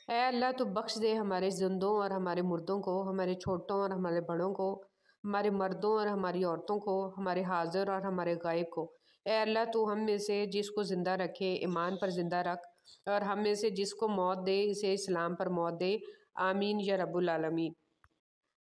ऐ अल्लाह तो बख्श दे हमारे जिंदों और हमारे मुर्दों को, हमारे छोटों और हमारे बड़ों को, हमारे मर्दों और हमारी औरतों को, हमारे हाजिर और हमारे गायब को। ऐ अल्लाह तू हम में से जिसको ज़िंदा रखे ईमान पर ज़िंदा रख, और हम में से जिसको मौत दे इसे इस्लाम पर मौत दे। आमीन या रब्बुल आलमीन।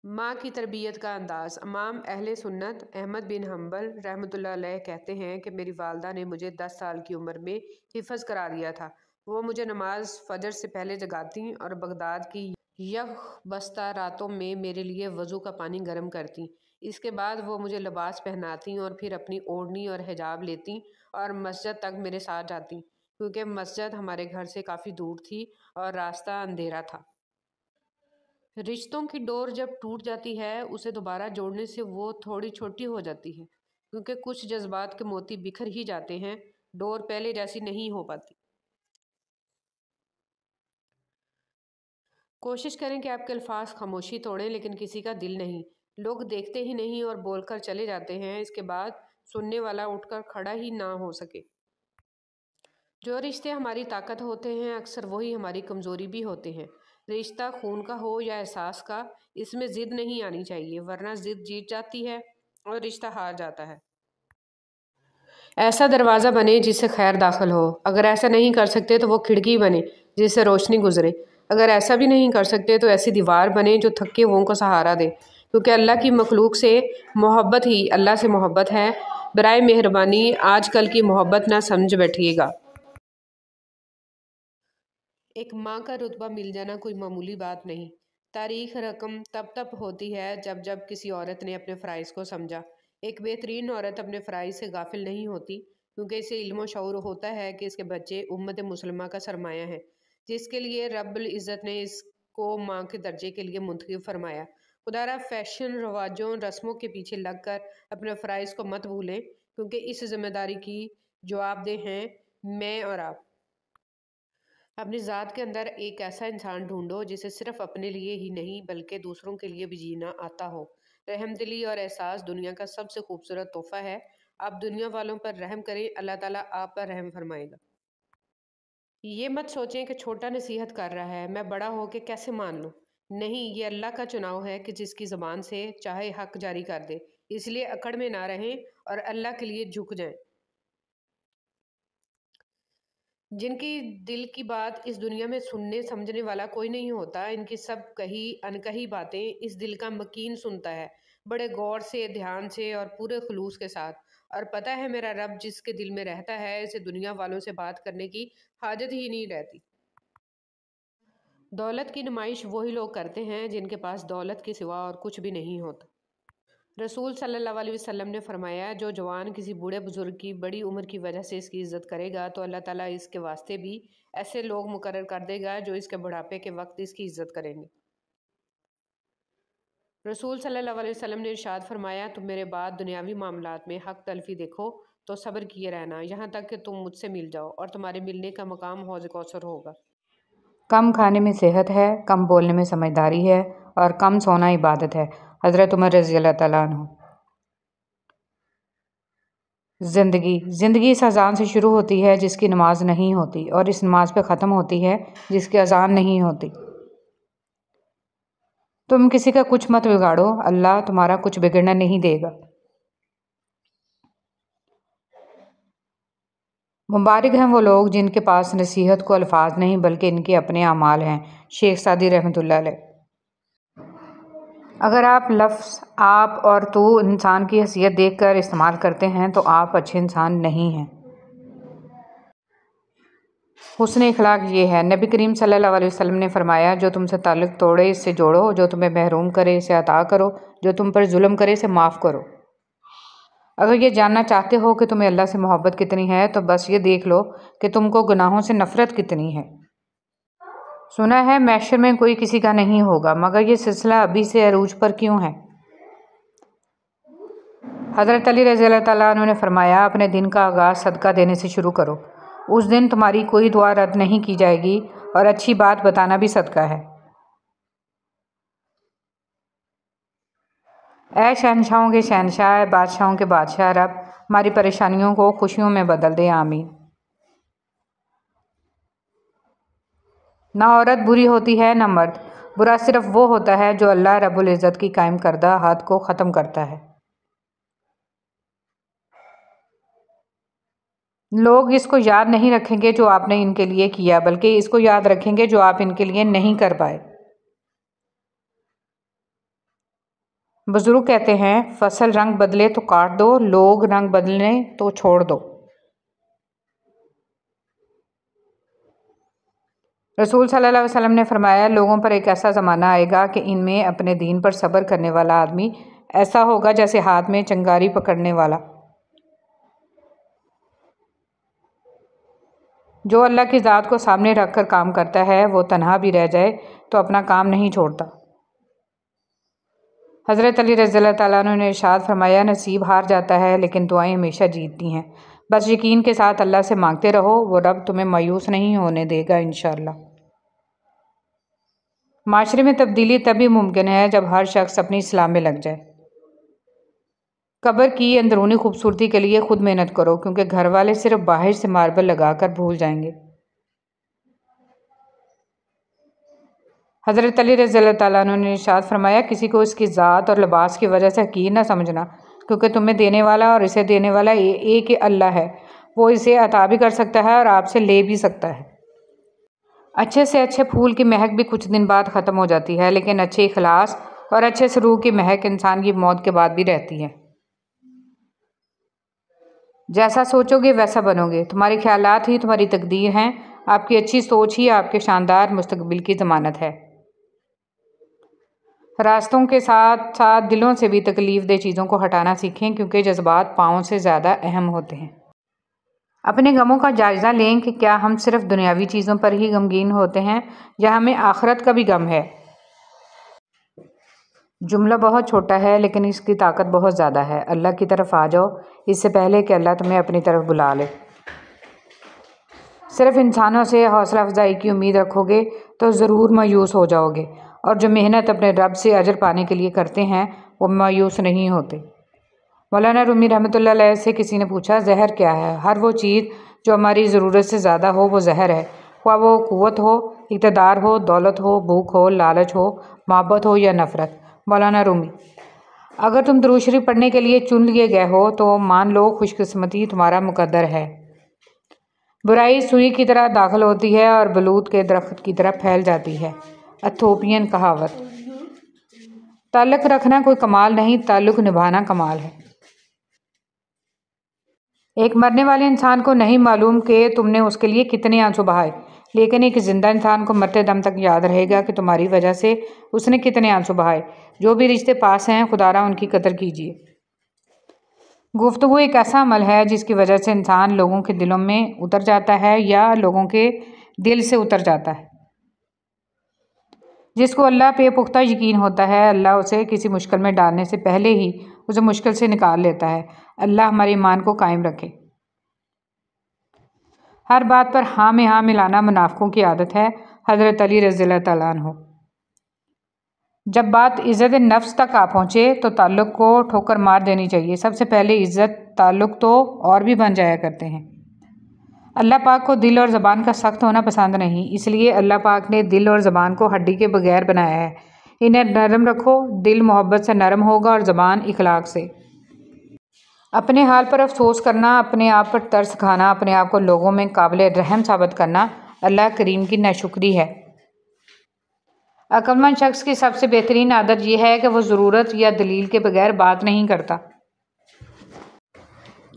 माँ की तरबियत का अंदाज़। इमाम अहले सुन्नत अहमद बिन हम्बल रहमतुल्लाह अलैह कहते हैं कि मेरी वालदा ने मुझे 10 साल की उम्र में हिफ़्ज़ करा दिया था। वो मुझे नमाज फ़जर से पहले जगाती और बगदाद की यख बस्ता रातों में मेरे लिए वज़ू का पानी गर्म करती। इसके बाद वो मुझे लिबास पहनाती और फिर अपनी ओढ़नी और हिजाब लेती और मस्जिद तक मेरे साथ जाती, क्योंकि मस्जिद हमारे घर से काफ़ी दूर थी और रास्ता अंधेरा था। रिश्तों की डोर जब टूट जाती है उसे दोबारा जोड़ने से वो थोड़ी छोटी हो जाती है, क्योंकि कुछ जज्बात के मोती बिखर ही जाते हैं। डोर पहले जैसी नहीं हो पाती। कोशिश करें कि आपके अल्फाज खामोशी तोड़ें लेकिन किसी का दिल नहीं। लोग देखते ही नहीं और बोलकर चले जाते हैं, इसके बाद सुनने वाला उठकर खड़ा ही ना हो सके। जो रिश्ते हमारी ताकत होते हैं अक्सर वही हमारी कमज़ोरी भी होते हैं। रिश्ता खून का हो या एहसास का, इसमें ज़िद नहीं आनी चाहिए, वरना ज़िद जीत जाती है और रिश्ता हार जाता है। ऐसा दरवाज़ा बने जिससे खैर दाखिल हो। अगर ऐसा नहीं कर सकते तो वो खिड़की बने जिससे रोशनी गुजरे। अगर ऐसा भी नहीं कर सकते तो ऐसी दीवार बने जो थके हुओं को सहारा दे, क्योंकि अल्लाह की मखलूक से मोहब्बत ही अल्लाह से मोहब्बत है। बराए मेहरबानी आजकल की मोहब्बत ना समझ बैठिएगा। एक माँ का रुतबा मिल जाना कोई मामूली बात नहीं। तारीख रकम तब होती है जब किसी औरत ने अपने फ़राइज़ को समझा। एक बेहतरीन औरत अपने फ़राइज़ से गाफिल नहीं होती, क्योंकि इसे इल्म शऊर होता है कि इसके बच्चे उम्मत मुसलमा का सरमाया है, जिसके लिए रब्बुल इज़्ज़त ने इसको माँ के दर्जे के लिए मुंतखब फरमाया। खुदारा फैशन रवाजों रस्मों के पीछे लग कर अपने फ़राइज़ को मत भूलें, क्योंकि इस जिम्मेदारी की जवाबदेह हैं मैं और आप। अपनी ज़ात के अंदर एक ऐसा इंसान ढूंढो जिसे सिर्फ अपने लिए ही नहीं बल्कि दूसरों के लिए भी जीना आता हो। रहमदिली और एहसास दुनिया का सबसे खूबसूरत तोहफा है। आप दुनिया वालों पर रहम करें, अल्लाह ताला आप पर रहम फरमाएगा। ये मत सोचें कि छोटा नसीहत कर रहा है, मैं बड़ा हो के कैसे मान लूँ। नहीं, ये अल्लाह का चुनाव है कि जिसकी ज़बान से चाहे हक जारी कर दे। इसलिए अकड़ में ना रहें और अल्लाह के लिए झुक जाएं। जिनकी दिल की बात इस दुनिया में सुनने समझने वाला कोई नहीं होता, इनकी सब कही अनकही बातें इस दिल का मकीन सुनता है, बड़े गौर से, ध्यान से और पूरे खुलूस के साथ। और पता है मेरा रब जिसके दिल में रहता है, इसे दुनिया वालों से बात करने की हाजत ही नहीं रहती। दौलत की नुमाइश वही लोग करते हैं जिनके पास दौलत के सिवा और कुछ भी नहीं होता। रसूल सल्लल्लाहु अलैहि वसल्लम ने फरमाया, जो जवान किसी बूढ़े बुजुर्ग की बड़ी उम्र की वजह से इसकी इज़्ज़त करेगा तो अल्लाह ताला इसके वास्ते भी ऐसे लोग मुकर्रर कर देगा जो इसके बुढ़ापे के वक्त इसकी इज़्ज़त करेंगे। रसूल सल्लल्लाहु अलैहि वसल्लम ने इरशाद फरमाया, तुम मेरे बाद दुनियावी मामलात में हक तलफी देखो तो सब्र किए रहना यहाँ तक कि तुम मुझसे मिल जाओ, और तुम्हारे मिलने का मकाम हौज़ कौसर होगा। कम खाने में सेहत है, कम बोलने में समझदारी है और कम सोना इबादत है। हज़रत उमर रज़ी अल्लाह तआला अन्हु। ज़िंदगी इस अज़ान से शुरू होती है जिसकी नमाज नहीं होती, और इस नमाज पे ख़त्म होती है जिसकी अज़ान नहीं होती। तुम किसी का कुछ मत बिगाड़ो, अल्लाह तुम्हारा कुछ बिगड़ना नहीं देगा। मुबारक हैं वो लोग जिनके पास नसीहत को अल्फाज नहीं बल्कि इनके अपने अमाल हैं। शेख सादी रहमतुल्लाह अलैह। अगर आप लफ्ज़ आप और तू इंसान की हैसियत देखकर इस्तेमाल करते हैं तो आप अच्छे इंसान नहीं हैं। हुस्न इखलाक ये है। नबी करीम सल्लल्लाहु अलैहि वसल्लम ने फरमाया, जो तुमसे ताल्लुक़ तोड़े इससे जोड़ो, जो तुम्हें महरूम करे इसे अता करो, जो तुम पर जुल्म करे इसे माफ़ करो। अगर ये जानना चाहते हो कि तुम्हें अल्लाह से मोहब्बत कितनी है तो बस ये देख लो कि तुमको गुनाहों से नफ़रत कितनी है। सुना है मैशर में कोई किसी का नहीं होगा, मगर ये सिलसिला अभी से अरूज पर क्यों है? हज़रत अली रज़ी अल्लाह तआला अन्हु ने फरमाया, अपने दिन का आगाज़ सदका देने से शुरू करो। उस दिन तुम्हारी कोई दुआ रद्द नहीं की जाएगी और अच्छी बात बताना भी सदका है। ऐ शहनशाहों के शहनशाह, बादशाहों के बादशाह रब हमारी परेशानियों को खुशियों में बदल दे। आमीन। ना औरत बुरी होती है ना मर्द। बुरा सिर्फ वो होता है जो अल्लाह रब्बुल इज़्ज़त की कायम करदा हद को ख़त्म करता है। लोग इसको याद नहीं रखेंगे जो आपने इनके लिए किया, बल्कि इसको याद रखेंगे जो आप इनके लिए नहीं कर पाए। बुजुर्ग कहते हैं, फसल रंग बदले तो काट दो, लोग रंग बदले तो छोड़ दो। रसूल सल्लल्लाहु अलैहि वसल्लम ने फरमाया, लोगों पर एक ऐसा ज़माना आएगा कि इनमें अपने दीन पर सब्र करने वाला आदमी ऐसा होगा जैसे हाथ में चंगारी पकड़ने वाला। जो अल्लाह की ज़ात को सामने रख कर काम करता है वो तन्हा भी रह जाए तो अपना काम नहीं छोड़ता। हज़रत अली रज़ियल्लाहु ताला अन्हु ने इरशाद फरमाया, नसीब हार जाता है लेकिन दुआएं हमेशा जीतती हैं। बस यकीन के साथ अल्लाह से मांगते रहो, वो रब तुम्हें मायूस नहीं होने देगा इंशाअल्लाह। माशरे में तब्दीली तभी मुमकिन है जब हर शख्स अपनी इस्लाह में लग जाए। कब्र की अंदरूनी खूबसूरती के लिए खुद मेहनत करो, क्योंकि घर वाले सिर्फ बाहर से मार्बल लगाकर भूल जाएंगे। हज़रत अली रज़ियल्लाहु ताला अन्हु ने इरशाद फरमाया, किसी को इसकी ज़ात और लिबास की वजह से हकीर न समझना, क्योंकि तुम्हें देने वाला और इसे देने वाला एक ही अल्लाह है। वो इसे अता भी कर सकता है और आपसे ले भी सकता है। अच्छे से अच्छे फूल की महक भी कुछ दिन बाद ख़त्म हो जाती है, लेकिन अच्छे इखलास और अच्छे सलूक की महक इंसान की मौत के बाद भी रहती है। जैसा सोचोगे वैसा बनोगे। तुम्हारे ख्यालात ही तुम्हारी तकदीर हैं। आपकी अच्छी सोच ही आपके शानदार मुस्तकबिल की ज़मानत है। रास्तों के साथ साथ दिलों से भी तकलीफ़ दह चीज़ों को हटाना सीखें, क्योंकि जज्बात पाँव से ज़्यादा अहम होते हैं। अपने गमों का जायज़ा लें कि क्या हम सिर्फ दुनियावी चीज़ों पर ही गमगीन होते हैं या हमें आखिरत का भी गम है। जुमला बहुत छोटा है लेकिन इसकी ताकत बहुत ज़्यादा है। अल्लाह की तरफ आ जाओ, इससे पहले कि अल्लाह तुम्हें अपनी तरफ बुला ले। सिर्फ इंसानों से हौसला अफजाई की उम्मीद रखोगे तो ज़रूर मायूस हो जाओगे, और जो मेहनत अपने रब से अजर पाने के लिए करते हैं वो मायूस नहीं होते। मौलाना रूमी रहमतुल्लाह अलैह से किसी ने पूछा, जहर क्या है? हर वो चीज़ जो हमारी ज़रूरत से ज़्यादा हो वो जहर है, ख्वाह वो क़ुव्वत हो, इक़्तिदार हो, दौलत हो, भूख हो, लालच हो, मोहब्बत हो या नफ़रत। मौलाना रूमी। अगर तुम दुरूद शरीफ पढ़ने के लिए चुन लिए गए हो तो मान लो खुशकिस्मती तुम्हारा मुकद्दर है। बुराई सुई की तरह दाखिल होती है और बलूत के दरख्त की तरह फैल जाती है। एथोपियन कहावत। ताल्लुक़ रखना कोई कमाल नहीं, ताल्लुक़ निभाना कमाल है। एक मरने वाले इंसान को नहीं मालूम कि तुमने उसके लिए कितने आंसू बहाए, लेकिन एक ज़िंदा इंसान को मरते दम तक याद रहेगा कि तुम्हारी वजह से उसने कितने आंसू बहाए। जो भी रिश्ते पास हैं, खुदारा उनकी कदर कीजिए। गुफ्तगू एक ऐसा अमल है जिसकी वजह से इंसान लोगों के दिलों में उतर जाता है या लोगों के दिल से उतर जाता है। जिसको अल्लाह पे पुख्ता यकीन होता है, अल्लाह उसे किसी मुश्किल में डालने से पहले ही उसे मुश्किल से निकाल लेता है। अल्लाह हमारे ईमान को कायम रखे। हर बात पर हाँ में हाँ मिलाना मुनाफिकों की आदत है। हज़रत अली रज़ियल्लाहु ताला अन्हु। जब बात इज़्ज़त नफ्स तक आ पहुँचे तो ताल्लुक़ को ठोकर मार देनी चाहिए। सबसे पहले इज़्ज़त ताल्लुक़ तो और भी बन जाया करते हैं। अल्लाह पाक को दिल और ज़बान का सख्त होना पसंद नहीं, इसलिए अल्लाह पाक ने दिल और ज़बान को हड्डी के बगैर बनाया है। इन्हें नरम रखो। दिल मोहब्बत से नरम होगा और ज़बान इखलाक से। अपने हाल पर अफसोस करना, अपने आप पर तरस खाना, अपने आप को लोगों में काबिल रहम साबित करना अल्लाह करीम की नाशुक्री है। अक्लमंद शख्स की सबसे बेहतरीन आदत यह है कि वह ज़रूरत या दलील के बगैर बात नहीं करता।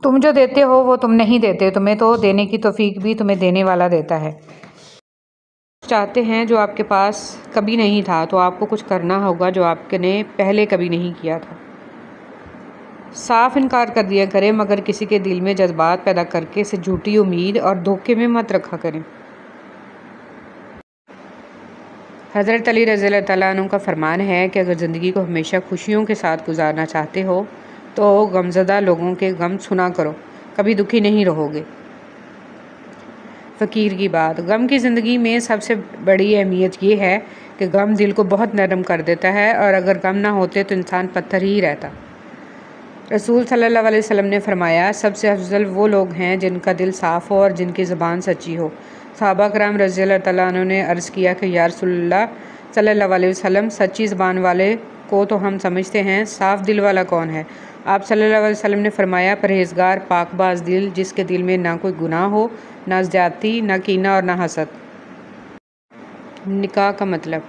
तुम जो देते हो वो तुम नहीं देते, तुम्हें तो देने की तौफीक भी तुम्हें देने वाला देता है। चाहते हैं जो आपके पास कभी नहीं था, तो आपको कुछ करना होगा जो आपने पहले कभी नहीं किया था। साफ इनकार कर दिया करें, मगर किसी के दिल में जज्बात पैदा करके इसे झूठी उम्मीद और धोखे में मत रखा करें। हज़रत अली रज़ियल्लाहु ताला अन्हु का फरमान है कि अगर ज़िंदगी को हमेशा खुशियों के साथ गुजारना चाहते हो तो गमज़दा लोगों के गम सुना करो, कभी दुखी नहीं रहोगे। फ़कीर की बात। गम की ज़िंदगी में सबसे बड़ी अहमियत ये है कि गम दिल को बहुत नरम कर देता है, और अगर गम ना होते तो इंसान पत्थर ही रहता। रसूल सल्लल्लाहु अलैहि वसल्लम ने फरमाया, सबसे अफजल वो लोग हैं जिनका दिल साफ़ हो और जिनकी ज़बान सच्ची हो। सहाबा कराम रज़ी अल्लाह तआला अन्हु ने अर्ज़ किया कि या रसूलल्लाह सल्लल्लाहु अलैहि वसल्लम, सच्ची ज़बान वाले को तो हम समझते हैं, साफ़ दिल वाला कौन है? आप सल्लल्लाहु अलैहि वसल्लम ने फरमाया, परहेज़गार पाकबाज़ दिल, जिसके दिल में ना कोई गुनाह हो, ना ज़्यादती, ना कीना और ना हसद। निकाह का मतलब,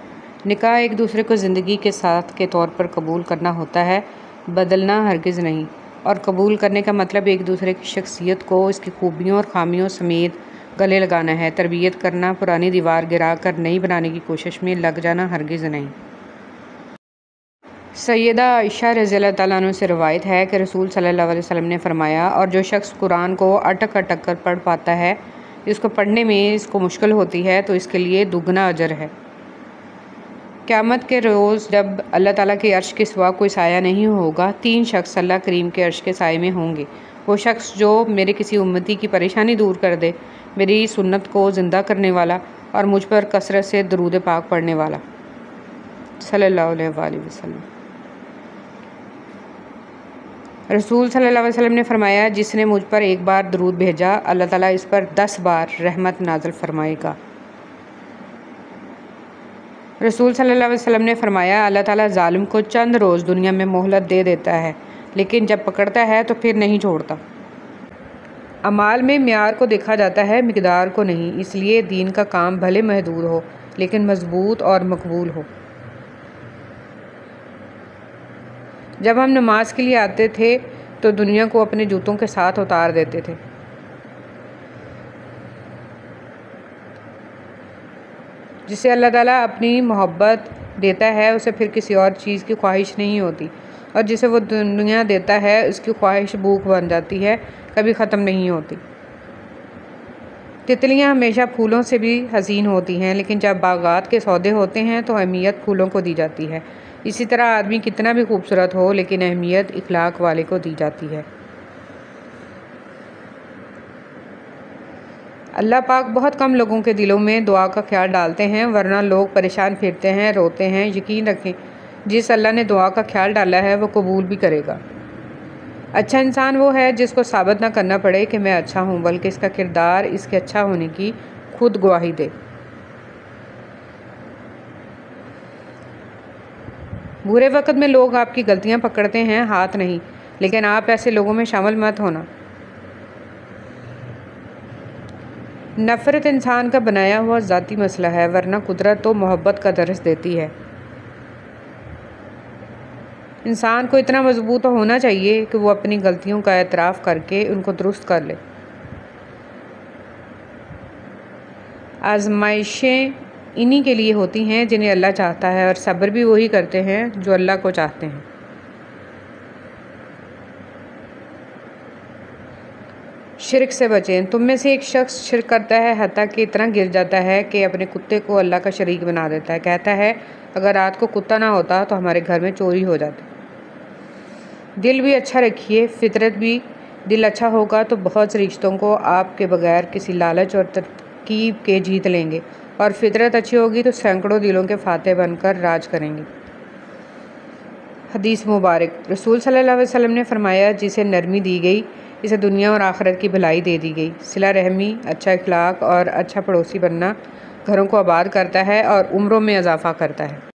निकाह एक दूसरे को ज़िंदगी के साथ के तौर पर कबूल करना होता है, बदलना हरगिज़ नहीं। और कबूल करने का मतलब एक दूसरे की शख्सियत को इसकी खूबियों और ख़ामियों समेत गले लगाना है। तरबियत करना, पुरानी दीवार गिरा कर नई बनाने की कोशिश में लग जाना हरगिज़ नहीं। सैयदा आयशा रज़ी अल्लाह तआला अन्हा से रवायत है कि रसूल सल्लल्लाहु अलैहि वसल्लम ने फ़रमाया, और जो शख्स कुरान को अटक अटक कर पढ़ पाता है, इसको पढ़ने में इसको मुश्किल होती है, तो इसके लिए दुगना अजर है। क़यामत के रोज़ जब अल्लाह ताला के अर्श के सिवा कोई साया नहीं होगा, 3 शख्स अल्लाह करीम के अर्श के साये में होंगे। वो शख्स जो मेरे किसी उम्मती की परेशानी दूर कर दे, मेरी सुन्नत को ज़िंदा करने वाला और मुझ पर कसरत से दरूद पाक पढ़ने वाला सल्लल्लाहु अलैहि वसल्लम। रसूल सल्लल्लाहु अलैहि वसल्लम ने फरमाया, जिसने मुझ पर एक बार दरूद भेजा, अल्लाह ताला इस पर 10 बार रहमत नाज़िल फरमाएगा। रसूल सल्लल्लाहु अलैहि वसल्लम ने फरमाया, अल्लाह ताला ज़ालिम को चंद रोज़ दुनिया में मोहलत दे देता है, लेकिन जब पकड़ता है तो फिर नहीं छोड़ता। अमाल में म्यार को देखा जाता है, मिक़दार को नहीं। इसलिए दीन का काम भले महदूद हो, लेकिन मज़बूत और मकबूल हो। जब हम नमाज के लिए आते थे तो दुनिया को अपने जूतों के साथ उतार देते थे। जिसे अल्लाह ताला अपनी मोहब्बत देता है, उसे फिर किसी और चीज़ की ख्वाहिश नहीं होती, और जिसे वो दुनिया देता है, उसकी ख्वाहिश भूख बन जाती है, कभी ख़त्म नहीं होती। तितलियाँ हमेशा फूलों से भी हसीन होती हैं, लेकिन जब बागात के सौदे होते हैं तो अहमियत फूलों को दी जाती है। इसी तरह आदमी कितना भी खूबसूरत हो, लेकिन अहमियत इखलाक वाले को दी जाती है। अल्लाह पाक बहुत कम लोगों के दिलों में दुआ का ख्याल डालते हैं, वरना लोग परेशान फिरते हैं, रोते हैं। यकीन रखें, जिस अल्लाह ने दुआ का ख्याल डाला है वो कबूल भी करेगा। अच्छा इंसान वो है जिसको साबित ना करना पड़े कि मैं अच्छा हूँ, बल्कि इसका किरदार इसके अच्छा होने की खुद गवाही दे। बुरे वक्त में लोग आपकी गलतियाँ पकड़ते हैं, हाथ नहीं, लेकिन आप ऐसे लोगों में शामिल मत होना। नफ़रत इंसान का बनाया हुआ ज़ाती मसला है, वरना कुदरत तो मोहब्बत का दर्स देती है। इंसान को इतना मजबूत होना चाहिए कि वो अपनी गलतियों का एतराफ़ करके उनको दुरुस्त कर ले। आज़माइशें इन्हीं के लिए होती हैं जिन्हें अल्लाह चाहता है, और सब्र भी वही करते हैं जो अल्लाह को चाहते हैं। शिर्क से बचें। तुम में से एक शख्स शिर्क करता है, हत्ता कि इतना गिर जाता है कि अपने कुत्ते को अल्लाह का शरीक बना देता है। कहता है, अगर रात को कुत्ता ना होता तो हमारे घर में चोरी हो जाती। दिल भी अच्छा रखिए, फितरत भी। दिल अच्छा होगा तो बहुत से रिश्तों को आपके बगैर किसी लालच और तरकीब के जीत लेंगे, और फितरत अच्छी होगी तो सैकड़ों दिलों के फातेह बनकर राज करेंगे। हदीस मुबारक, रसूल सल्लल्लाहु अलैहि वसल्लम ने फरमाया, जिसे नरमी दी गई इसे दुनिया और आखिरत की भलाई दे दी गई। सिला रहमी, अच्छा इखलाक और अच्छा पड़ोसी बनना घरों को आबाद करता है और उम्रों में इजाफ़ा करता है।